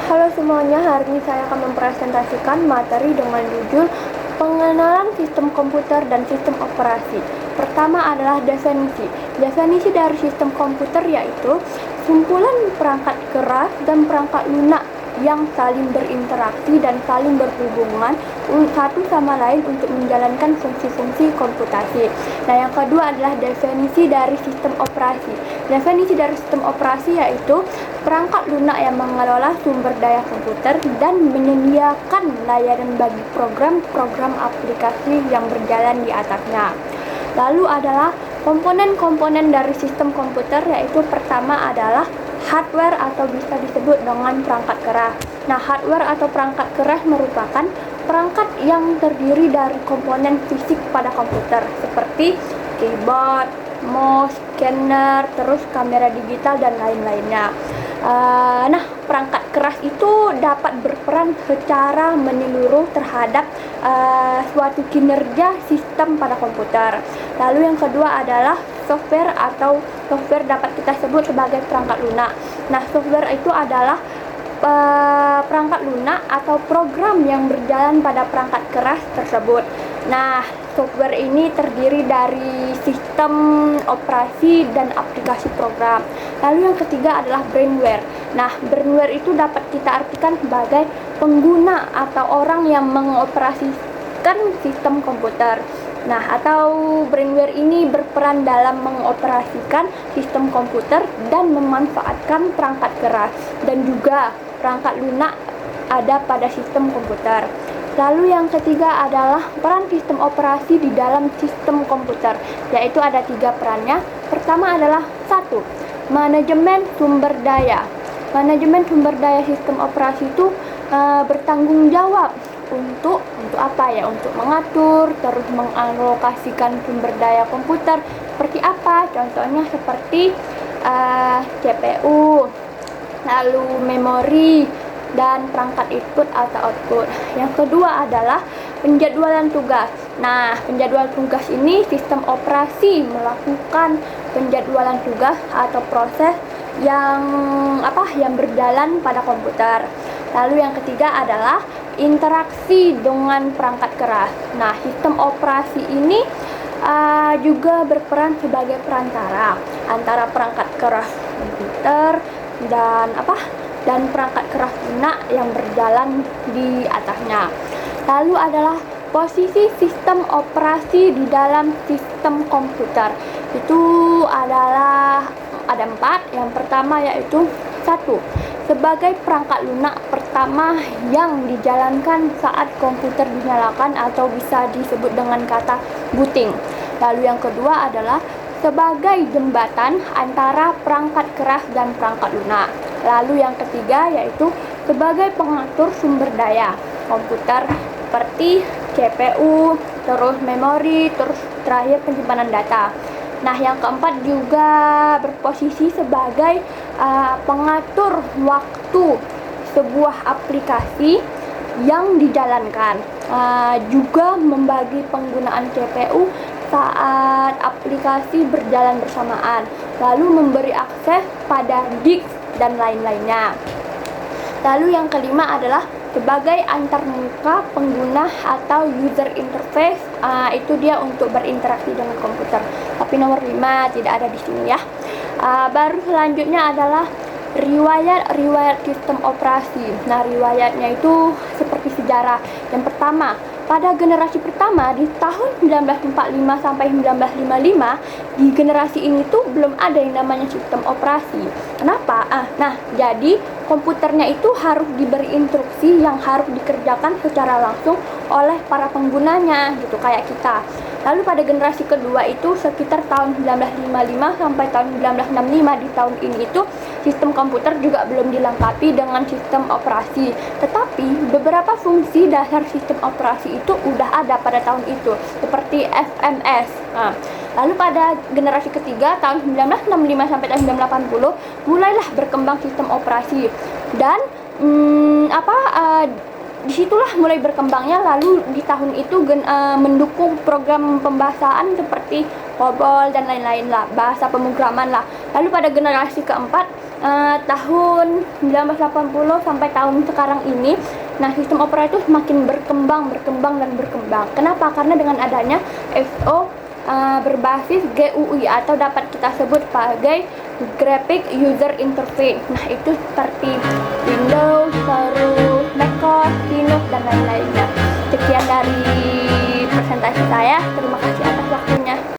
Halo semuanya, hari ini saya akan mempresentasikan materi dengan judul Pengenalan Sistem Komputer dan Sistem Operasi. Pertama adalah definisi. Definisi dari sistem komputer yaitu kumpulan perangkat keras dan perangkat lunak yang saling berinteraksi dan saling berhubungan satu sama lain untuk menjalankan fungsi-fungsi komputasi. Nah, yang kedua adalah definisi dari sistem operasi. Definisi dari sistem operasi yaitu perangkat lunak yang mengelola sumber daya komputer dan menyediakan layanan bagi program-program aplikasi yang berjalan di atasnya. Lalu adalah komponen-komponen dari sistem komputer, yaitu pertama adalah hardware atau bisa disebut dengan perangkat keras. Nah, hardware atau perangkat keras merupakan perangkat yang terdiri dari komponen fisik pada komputer seperti keyboard, mouse, scanner, terus kamera digital dan lain-lainnya. Nah, perangkat keras itu dapat berperan secara menyeluruh terhadap suatu kinerja sistem pada komputer. Lalu yang kedua adalah software atau software dapat kita sebut sebagai perangkat lunak. Nah, software itu adalah perangkat lunak atau program yang berjalan pada perangkat keras tersebut. Nah, software ini terdiri dari sistem operasi dan aplikasi program. Lalu yang ketiga adalah brainware. Nah, brainware itu dapat kita artikan sebagai pengguna atau orang yang mengoperasikan sistem komputer. Nah, atau brainware ini berperan dalam mengoperasikan sistem komputer dan memanfaatkan perangkat keras dan juga perangkat lunak ada pada sistem komputer. Lalu yang ketiga adalah peran sistem operasi di dalam sistem komputer, yaitu ada 3 perannya. Pertama adalah 1. Manajemen sumber daya. Manajemen sumber daya sistem operasi itu bertanggung jawab untuk apa ya? Untuk mengatur, terus mengalokasikan sumber daya komputer. Seperti apa? Contohnya seperti CPU, lalu memori, dan perangkat input atau output. Yang kedua adalah penjadwalan tugas. Nah, penjadwalan tugas ini sistem operasi melakukan penjadwalan tugas atau proses yang berjalan pada komputer. Lalu yang ketiga adalah interaksi dengan perangkat keras. Nah, sistem operasi ini juga berperan sebagai perantara antara perangkat keras komputer dan perangkat keras lunak yang berjalan di atasnya. Lalu adalah posisi sistem operasi di dalam sistem komputer. Itu adalah ada 4. Yang pertama yaitu 1. Sebagai perangkat lunak pertama yang dijalankan saat komputer dinyalakan atau bisa disebut dengan kata booting. Lalu yang kedua adalah sebagai jembatan antara perangkat keras dan perangkat lunak. Lalu yang ketiga yaitu sebagai pengatur sumber daya komputer seperti CPU, terus memori, terus terakhir penyimpanan data. Nah, yang keempat juga berposisi sebagai pengatur waktu sebuah aplikasi yang dijalankan. Juga membagi penggunaan CPU saat aplikasi berjalan bersamaan, lalu memberi akses pada disk dan lain-lainnya. Lalu yang kelima adalah sebagai antarmuka pengguna atau user interface. Itu dia untuk berinteraksi dengan komputer. Tapi nomor 5 tidak ada di sini ya. Baru selanjutnya adalah riwayat sistem operasi. Nah, riwayatnya itu seperti sejarah. Yang pertama, pada generasi pertama di tahun 1945 sampai 1955, di generasi ini tuh belum ada yang namanya sistem operasi. Kenapa? Jadi komputernya itu harus diberi instruksi yang harus dikerjakan secara langsung oleh para penggunanya gitu, kayak kita. Lalu pada generasi kedua itu sekitar tahun 1955 sampai tahun 1965, di tahun ini itu sistem komputer juga belum dilengkapi dengan sistem operasi. Tetapi beberapa fungsi dasar sistem operasi itu udah ada pada tahun itu, seperti FMS. Lalu pada generasi ketiga tahun 1965 sampai tahun 1980 mulailah berkembang sistem operasi dan disitulah mulai berkembangnya. Lalu di tahun itu mendukung program pembahasan seperti COBOL dan lain-lain lah, bahasa pemrograman lah. Lalu pada generasi keempat tahun 1980 sampai tahun sekarang ini, nah sistem opera itu semakin berkembang. Kenapa? Karena dengan adanya XO berbasis GUI atau dapat kita sebut sebagai Graphic User Interface. Nah itu seperti Windows, terus